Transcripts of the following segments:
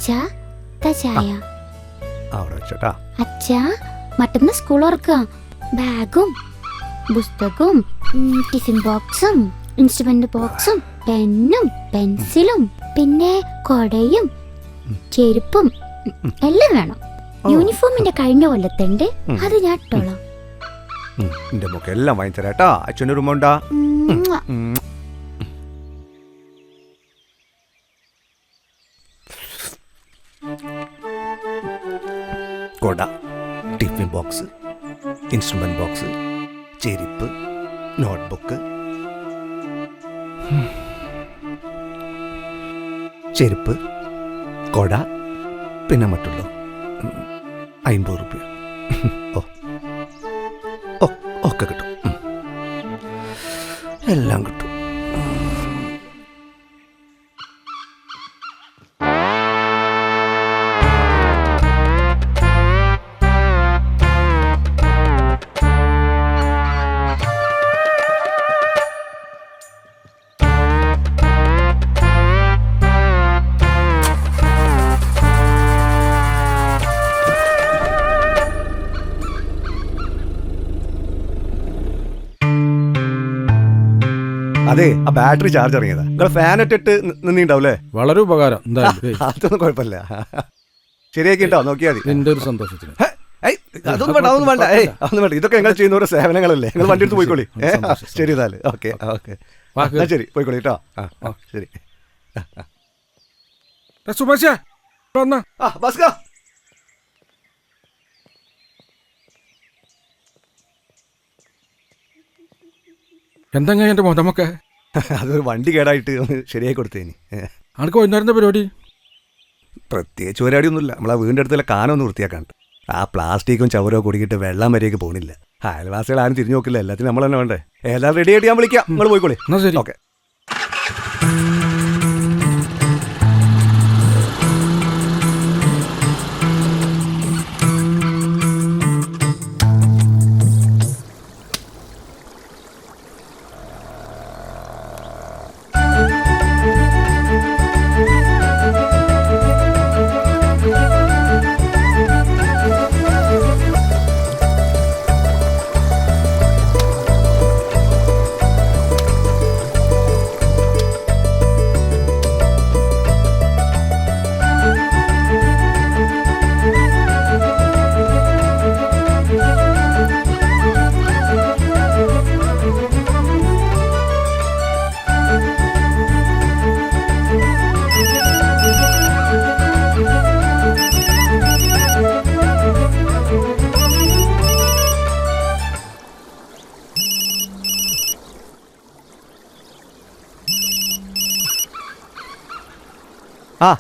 അച്ഛാ ചായ. അച്ഛാ മറ്റന്ന് സ്കൂൾ തുറക്കാം. ബാഗും പുസ്തകവും ടിഫിൻ ബോക്സും ഇൻസ്ട്രുമെന്റ് ബോക്സും പെന്നും പെൻസിലും പിന്നെ കൊടയും ചെരുപ്പും എല്ലാം വേണം. യൂണിഫോമിന്റെ കഴിഞ്ഞ കൊല്ലത്തുണ്ട്, അത് ഞാൻ ഇട്ടോളാം. എല്ലാം വാങ്ങിച്ചേരാ. അച്ഛൻ്റെ റൂം ഉണ്ടാ. കൊട, ടിഫിൻ ബോക്സ്, ഇൻസ്ട്രുമെന്റ് ബോക്സ്, ചെരുപ്പ്, നോട്ട്ബുക്ക്, ചെരുപ്പ്, കൊട, പിന്നെ മറ്റുള്ളൂ 50 റുപ്യ. ഒക്കെ കിട്ടും, എല്ലാം കിട്ടും. അതെ, ആ ബാറ്ററി ചാർജ് ഇറങ്ങിയതാ. നിങ്ങൾ ഫാൻ ഇട്ടിട്ട് നിന്നിണ്ടാവൂലേ? വളരെ ഉപകാരം. അതൊന്നും കുഴപ്പമില്ല, ശരിയാക്കിട്ടോ, നോക്കിയാൽ മതി. എന്റെ ഒരു സന്തോഷത്തിന്. അതൊന്നും വേണ്ട, അതൊന്നും വേണ്ട, അതൊന്നും വേണ്ട. ഇതൊക്കെ നിങ്ങൾ ചെയ്യുന്ന ഓരോ സേവനങ്ങളല്ലേ. നിങ്ങൾ വണ്ടി എടുത്ത് പോയിക്കോളി. ശരി, എന്നാല് ഓക്കെ ഓക്കെ, ശരി, പോയിക്കോളി കേട്ടോ. ശരി. സുമേഷേ ഭാസ്കർ, എന്തെങ്കിലും എന്റെ മുതമൊക്കെ അതൊരു വണ്ടി കേടായിട്ട് ഒന്ന് ശരിയായി കൊടുത്തേനി. ആൾക്ക് വൈകുന്നേരം പരിപാടി? പ്രത്യേകിച്ച് പരിപാടിയൊന്നുമില്ല. നമ്മളാ വീടിൻ്റെ അടുത്തുള്ള കാനൊന്ന് വൃത്തിയാക്കാണ്ട്. ആ പ്ലാസ്റ്റിക്കും ചവരോ കുടിക്കിട്ട് വെള്ളം വരെയൊക്കെ പോണില്ല. അയൽവാസികൾ ആരും തിരിഞ്ഞു നോക്കില്ല, എല്ലാത്തിനും നമ്മൾ തന്നെ വേണ്ടേ. എല്ലാം റെഡി ആയിട്ട് ഞാൻ വിളിക്കാം, നിങ്ങൾ പോയിക്കോളി. ഓക്കെ.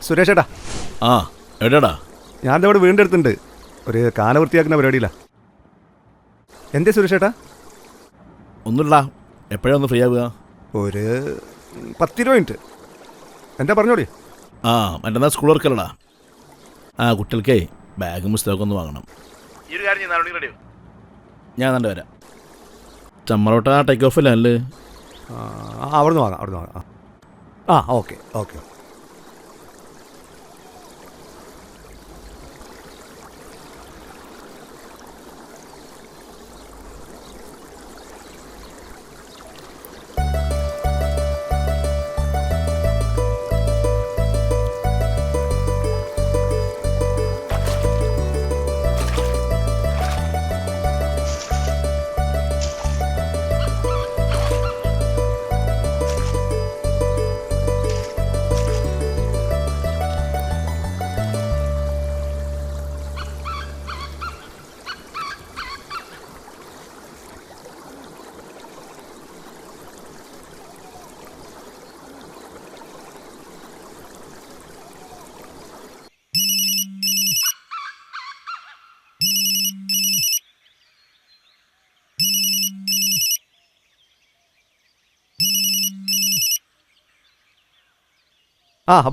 സുരേഷ് ഏട്ടാ. എടാ, ഞാൻ ഇവിടെ വീടിൻ്റെ അടുത്തുണ്ട്, ഒരു കാന വൃത്തിയാക്കുന്ന പരിപാടിയില്ല. എന്തേ സുരേഷ് ഏട്ടാ? ഒന്നുമില്ല, എപ്പോഴാ ഒന്ന് ഫ്രീ ആവുക? ഒരു 10-20 മിനിറ്റ്. എന്താ പറഞ്ഞോളി. മറ്റന്നാ സ്കൂൾ വർക്കല്ലടാ. കുട്ടികൾക്കേ ബാഗും പുസ്തകമൊക്കെ ഒന്ന് വാങ്ങണം. ഞാൻ തന്നെ വരാം. ചമ്മറോട്ട ടേക്ക് ഓഫ് അല്ലേ? അല്ലേ, അവിടുന്ന് വാങ്ങാം. Okay okay.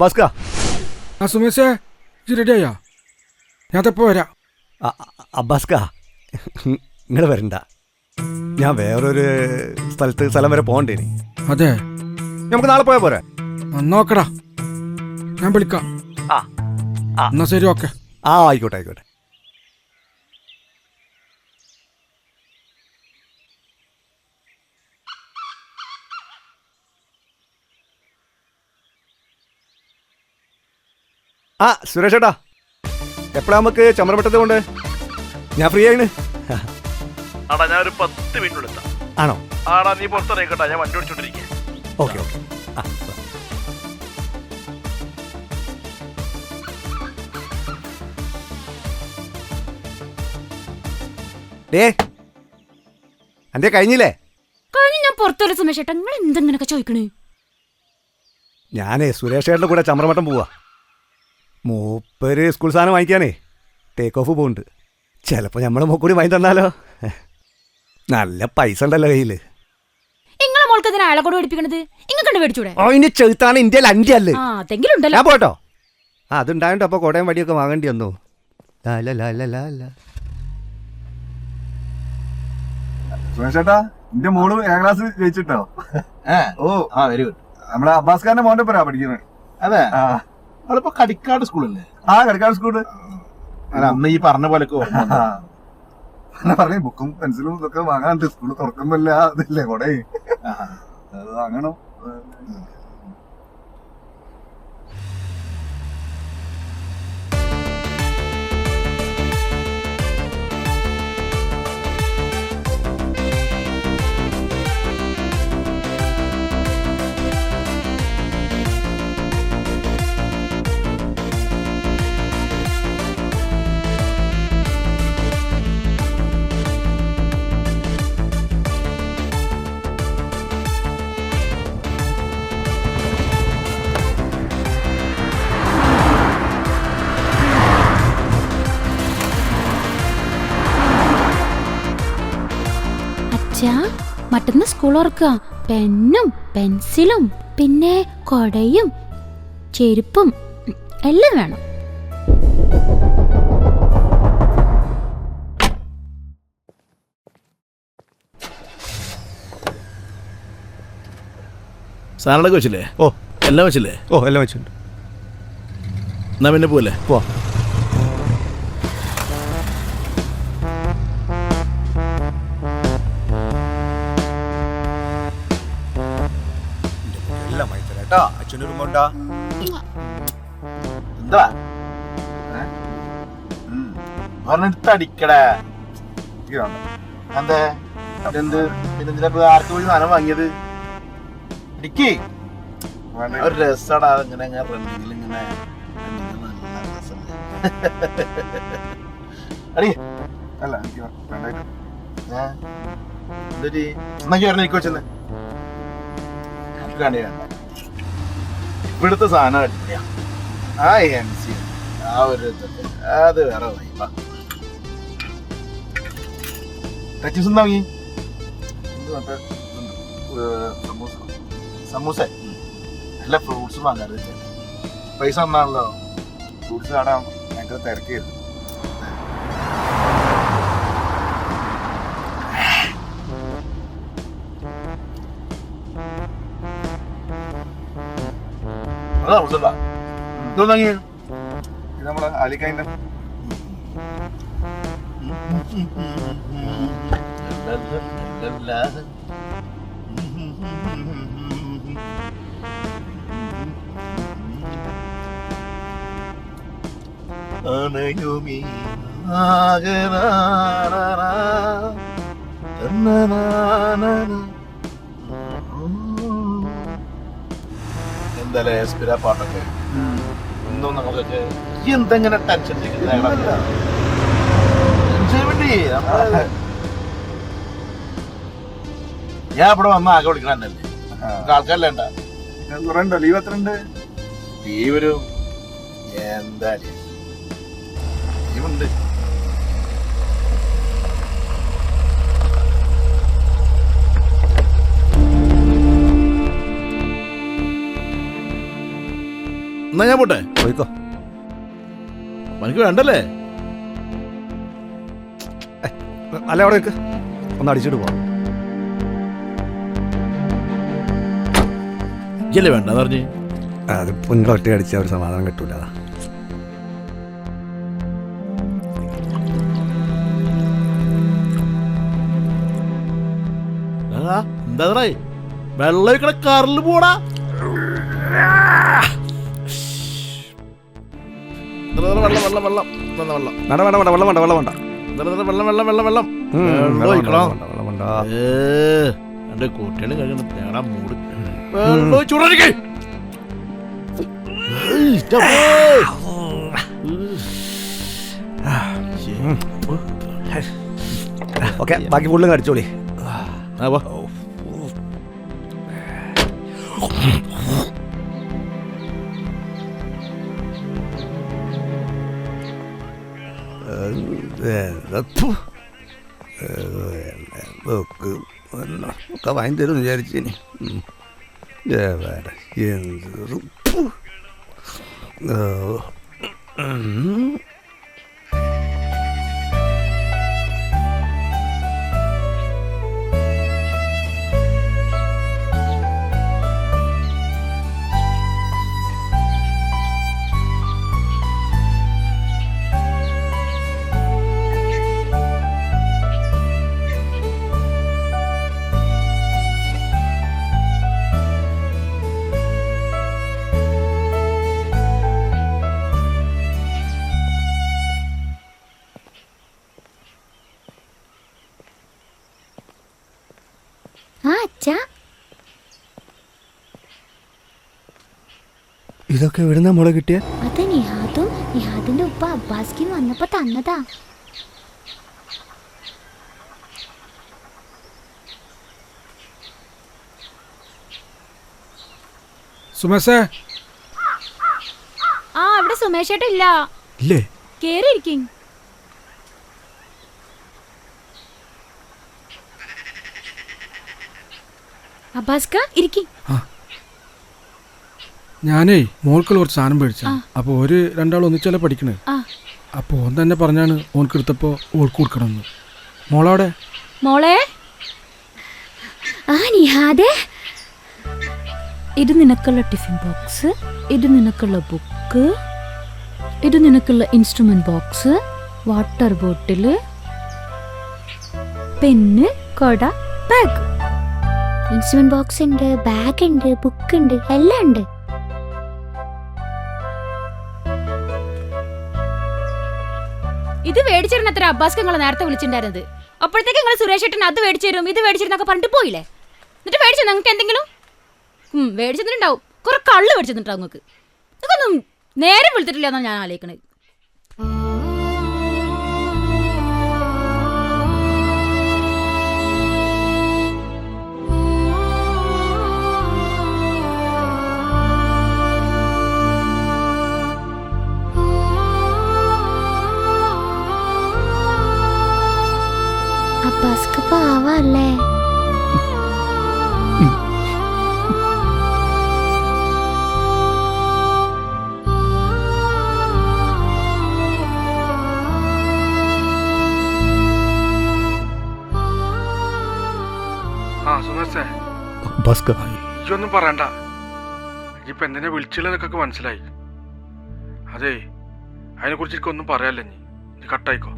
ഭാസ്ക. സുമേഷേ, റെഡിയായോ? ഞാൻ തപ്പോ വരാം. ഭാസ്ക, നിങ്ങൾ വരണ്ട, ഞാൻ വേറൊരു സ്ഥലം വരെ പോകണ്ടേനി. അതെ, നമുക്ക് നാളെ പോയാ പോരെ? നോക്കടാ, ഞാൻ വിളിക്കാം. എന്നാ ശരി, ഓക്കെ. ആ ആയിക്കോട്ടെ ആയിക്കോട്ടെ. ആ സുരേഷ് ചേട്ടാ, എപ്പോഴാ നമുക്ക് ചമ്രവട്ടത്ത് കൊണ്ട്? ഞാൻ ഫ്രീ ആണ്. ആടാ ഞാൻ ഒരു 10 മിനിറ്റ് എത്താം. ആണോ? ആടാ നീ പുറത്തിറങ്ങിക്കോട്ടാ, ഞാൻ വണ്ടി ഓടിച്ചോണ്ടിരിക്കുക. Okay okay. ആ ഡേ എൻ്റെ കഴിഞ്ഞില്ലേ? കഴിഞ്ഞ് ഞാൻ പുറത്തുള്ള സുമേഷ് ചേട്ടാ, നിങ്ങൾ എന്തെങ്ങനൊക്കെ ചോദിക്കണേ? ഞാനേ സുരേഷ് ചേട്ടൻ്റെ കൂടെ ചമ്രവട്ടം പോവാ. മൂപ്പര് സ്കൂൾ സാധനം വാങ്ങിക്കാനേ ടേക്ക് ഓഫ് പോകുന്നുണ്ട്. ചിലപ്പോൾ നമ്മൾ കൂടി വാങ്ങി തന്നാലോ? നല്ല പൈസ ഉണ്ടല്ലോ കയ്യിൽ. നിങ്ങളെ മോൾക്ക് ഇതിന് അയാളെ കൂടെ പഠിപ്പിക്കണത് ഇങ്ങനെ മേടിച്ചൂടെ? അതിന് ചെറുത്താണ് ഇന്ത്യയിൽ 5 അല്ലേ? അതെങ്കിലും ഉണ്ടല്ലോ. ഞാൻ പോട്ടോ. ആ അതുണ്ടായിട്ട് അപ്പോൾ കോടയം വടിയൊക്കെ വാങ്ങേണ്ടി വന്നു. സുമേഷേട്ടാ, എന്റെ മോള് ഏഴാം ക്ലാസ് ജയിച്ചിട്ടോ. ഓ ആ വെരി ഗുഡ്. നമ്മളെ അബ്ബാസ് ഖാന്റെ മോന്റെ പേരാ പഠിക്കുന്നത്. അതെ, ആ അവളിപ്പോ കടിക്കാട് സ്കൂളല്ലേ? ആ കടക്കാട് സ്കൂള്. അന്ന് ഈ പറഞ്ഞ പോലെ പറഞ്ഞു ബുക്കും പെൻസിലും ഇതൊക്കെ വാങ്ങാനുണ്ട്. സ്കൂള് തുറക്കുമ്പല്ല ഇതില്ലേ കൊടേ, അത് വാങ്ങണം. മറ്റന്ന് സ്കൂൾ ഓർക്കുക. പെന്നും പെൻസിലും പിന്നെ കൊടയും ചെരുപ്പും എല്ലാം വേണം. സാധനങ്ങളൊക്കെ വെച്ചില്ലേ? ഓ എല്ലാം വെച്ചില്ലേ? ഓ എല്ലാം വെച്ചിട്ടുണ്ട്. എന്നാ പിന്നെ പോവല്ലേ? പോവാ. എന്താ പറഞ്ഞിട്ടടിക്കടേ? എന്തേ എന്ത് പിന്നെ ആർക്ക് പോയി സാധനം വാങ്ങിയത്? ഇടിക്ക് ഒരു രസടാ ഇങ്ങനെ റണ്ണിങ്ങിൽ ഇങ്ങനെ അടി അല്ല എനിക്ക് വേണ്ടായിട്ട്. എന്തൊരു എന്നാ ചേർന്നിരിക്കോ ചെന്ന് കണി വേണ്ട. ഇവിടുത്തെ സാധനം അടിക്കുക. ആ MC ആ ഒരു ഇതൊക്കെ അത് വേറെ വൈബാ. ടച്ചീസ് എന്താ വാങ്ങി? സമൂസ എല്ലാ ഫ്രൂട്ട്സും വാങ്ങാറ്. പൈസ ഒന്നാണല്ലോ. ഫ്രൂട്ട്സ് കാണാൻ ഭയങ്കര തിരക്കായിരുന്നു. അതാ ഫ്രൂട്ട്സ് ഇതൊന്നും വാങ്ങി. ഇത് നമ്മളെ അലിക്കൈൻ്റെ അനയുമീ എന്തായാലും എസ്പിര പാട്ടൊക്കെ ഇന്നും നമുക്കൊക്കെ എന്തെങ്ങനെ ടെൻഷൻ ഞാൻ ഇവിടെ വന്ന ആകെ വിളിക്കണല്ലേ ആൾക്കാരല്ലേ ഉണ്ടാ കുറെ ഉണ്ടോ? ലീവ് എത്ര ഉണ്ട്? ലീവ് ഒരു എന്താ ലീവുണ്ട്. എന്നാ ഞാൻ പോട്ടെ. പോയിക്കോ. എനിക്ക് വേണ്ടല്ലേ? അല്ല അവിടെ നിൽക്ക്, ഒന്ന് അടിച്ചിട്ട് പോവാം. ഇല്ലേ വേണ്ടെന്ന് പറഞ്ഞ് അത് പൊന്നൊറ്റ അടിച്ച ഒരു സമാധാനം കിട്ടൂല. എന്താ വെള്ളം ഒഴിക്കണ കാറിൽ പോടാ. വെള്ളം വെള്ളം വെള്ളം വെള്ളം വെള്ളം വേണ്ട വേണ്ട വേണ്ട വെള്ളം വേണ്ട വെള്ളം വേണ്ട വെള്ളം വെള്ളം വെള്ളം വെള്ളം വെള്ളം ഒഴിക്കണം. വെള്ളം വേണ്ട. എന്റെ കുട്ടികൾ കഴിയണം തേടാ മൂട്. വെള്ളം ചൂടായിരിക്കേ. ഓക്കെ ബാക്കി ഫുള്ളും കടിച്ചോളി. ഒക്കെ വാങ്ങി തരും വിചാരിച്ചിനി. ഇതൊക്കെ എവിടുന്നാ മുള കിട്ടിയ? അത് നിഹാദിന്റെ ഉപ്പ അബ്ബാസ്ക്ക് വന്നപ്പോ തന്നതാ. സുമേഷേ. ആ അവിടെ സുമേഷ് ചേട്ടൻ ഇല്ല. ഇല്ലേ? കേറിയിരിക്കും. അബ്ബാസ്ക ഇരിക്കും. ഞാനേ മോൾക്കുള്ള കുറച്ച് സാധനം മേടിച്ച. അപ്പൊ ഒരു രണ്ടാൾ ഒന്നിച്ചല്ലേ പഠിക്കണേ. അപ്പൊ ഓൻ തന്നെ പറഞ്ഞാണ് ഓൾക്ക് എടുത്തപ്പോ ഓൾക്ക് കൊടുക്കണമെന്ന്. മോളവിടെ? മോളെ നിഹാദേ, ഇത് നിനക്കുള്ള ടിഫിൻ ബോക്സ്, ഇത് നിനക്കുള്ള ബുക്ക്, ഇത് നിനക്കുള്ള instrument box, water bottle, pen, കൊട, ബാഗ്. ഇൻസ്ട്രുമെന്റ് ബോക്സ് ഉണ്ട്, ബാഗ് ഉണ്ട്, ബുക്ക് ഉണ്ട്, എല്ലാം ഉണ്ട്. ഇത് മേടിച്ചിരുന്നത്ര അബ്ബാസ്ക്ക് നിങ്ങളെ നേരത്തെ വിളിച്ചിട്ടുണ്ടായിരുന്നത്. അപ്പോഴത്തേക്ക് നിങ്ങൾ സുരേഷ് ഏട്ടൻ അത് മേടിച്ചു തരും ഇത് മേടിച്ചു തരുന്നൊക്കെ പറഞ്ഞിട്ട് പോയില്ലേ? എന്നിട്ട് മേടിച്ചു നിങ്ങൾക്ക് എന്തെങ്കിലും മേടിച്ചിട്ടുണ്ടാവും. കുറെ കള്ള് മേടിച്ചിട്ടുണ്ടാവും നിങ്ങൾക്ക്. ഇതൊന്നും നേരെ വിളിച്ചിട്ടില്ല എന്നാണ് ഞാൻ ആലോചിക്കണത്. അബ്ബാസ്ക്ക് പാവല്ലേ? ഇതൊന്നും പറയണ്ട. ഇപ്പൊ എന്തിനാ വിളിച്ചുള്ളതൊക്കെ മനസ്സിലായി. അതെ, അതിനെ കുറിച്ച് എനിക്കൊന്നും പറയാല്ലേ. നീ കട്ടായിക്കോ.